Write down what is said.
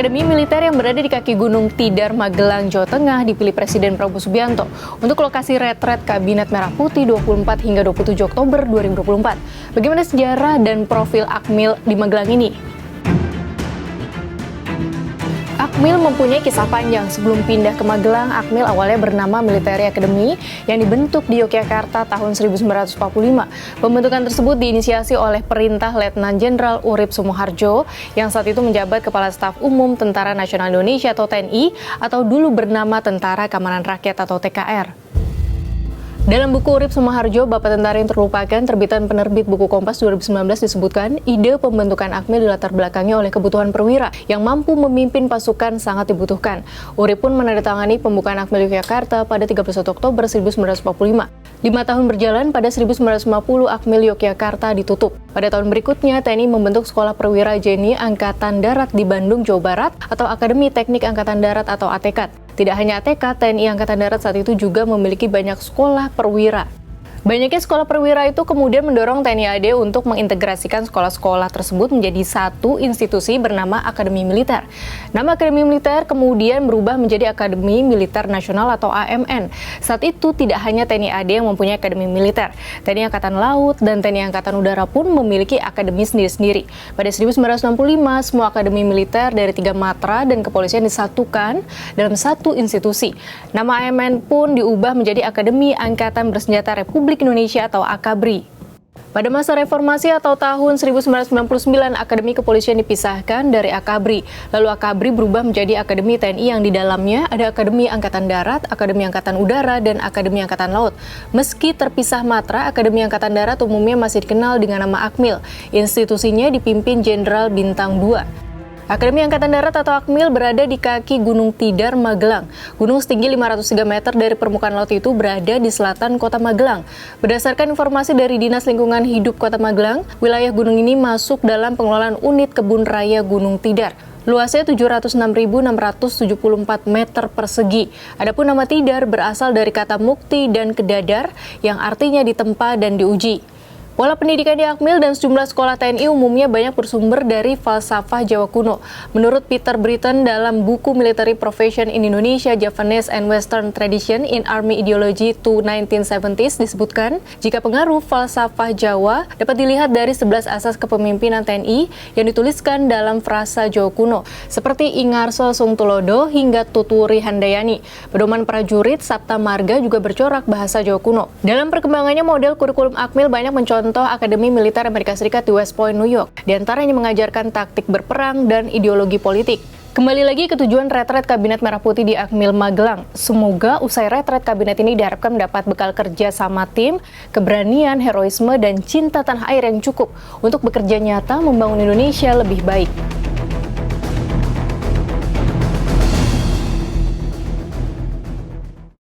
Akademi Militer yang berada di kaki Gunung Tidar, Magelang, Jawa Tengah dipilih Presiden Prabowo Subianto untuk lokasi retret Kabinet Merah Putih 24 hingga 27 Oktober 2024. Bagaimana sejarah dan profil Akmil di Magelang ini? Akmil mempunyai kisah panjang. Sebelum pindah ke Magelang, Akmil awalnya bernama Military Academy yang dibentuk di Yogyakarta tahun 1945. Pembentukan tersebut diinisiasi oleh perintah Letnan Jenderal Urip Sumoharjo yang saat itu menjabat Kepala Staf Umum Tentara Nasional Indonesia atau TNI atau dulu bernama Tentara Keamanan Rakyat atau TKR. Dalam buku Urip Sumoharjo, Bapak Tentara yang Terlupakan, terbitan penerbit buku Kompas 2019 disebutkan, ide pembentukan Akmil dilatar belakangi oleh kebutuhan perwira yang mampu memimpin pasukan sangat dibutuhkan. Urip pun menandatangani pembukaan Akmil Yogyakarta pada 31 Oktober 1945. 5 tahun berjalan, pada 1950 Akmil Yogyakarta ditutup. Pada tahun berikutnya, TNI membentuk Sekolah Perwira Jeni Angkatan Darat di Bandung, Jawa Barat atau Akademi Teknik Angkatan Darat atau ATK. Tidak hanya ATK, TNI Angkatan Darat saat itu juga memiliki banyak sekolah perwira. Banyaknya sekolah perwira itu kemudian mendorong TNI AD untuk mengintegrasikan sekolah-sekolah tersebut menjadi satu institusi bernama Akademi Militer. Nama Akademi Militer kemudian berubah menjadi Akademi Militer Nasional atau AMN. Saat itu tidak hanya TNI AD yang mempunyai Akademi Militer. TNI Angkatan Laut dan TNI Angkatan Udara pun memiliki akademi sendiri-sendiri. Pada 1965, semua akademi militer dari 3 matra dan kepolisian disatukan dalam satu institusi. Nama AMN pun diubah menjadi Akademi Angkatan Bersenjata Republik Indonesia atau AKABRI. Pada masa reformasi atau tahun 1999, Akademi Kepolisian dipisahkan dari AKABRI. Lalu AKABRI berubah menjadi Akademi TNI yang di dalamnya ada Akademi Angkatan Darat, Akademi Angkatan Udara, dan Akademi Angkatan Laut. Meski terpisah matra, Akademi Angkatan Darat umumnya masih dikenal dengan nama Akmil. Institusinya dipimpin Jenderal Bintang 2. Akademi Angkatan Darat atau Akmil berada di kaki Gunung Tidar, Magelang. Gunung setinggi 503 meter dari permukaan laut itu berada di selatan kota Magelang. Berdasarkan informasi dari Dinas Lingkungan Hidup Kota Magelang, wilayah gunung ini masuk dalam pengelolaan unit Kebun Raya Gunung Tidar. Luasnya 706.674 meter persegi. Adapun nama Tidar berasal dari kata mukti dan kedadar yang artinya ditempa dan diuji. Pola pendidikan di Akmil dan sejumlah sekolah TNI umumnya banyak bersumber dari falsafah Jawa kuno. Menurut Peter Britton dalam buku Military Profession in Indonesia, Japanese and Western Tradition in Army Ideology to 1970s disebutkan, jika pengaruh falsafah Jawa dapat dilihat dari 11 asas kepemimpinan TNI yang dituliskan dalam frasa Jawa kuno, seperti Ingarso Sungtulodo hingga Tuturi Handayani. Pedoman prajurit Sabta Marga juga bercorak bahasa Jawa kuno. Dalam perkembangannya, model kurikulum Akmil banyak mencontoh Akademi Militer Amerika Serikat di West Point, New York. Di antaranya mengajarkan taktik berperang dan ideologi politik. Kembali lagi ke tujuan retret Kabinet Merah Putih di Akmil Magelang. Semoga usai retret kabinet ini diharapkan mendapat bekal kerja sama tim, keberanian, heroisme, dan cinta tanah air yang cukup untuk bekerja nyata membangun Indonesia lebih baik.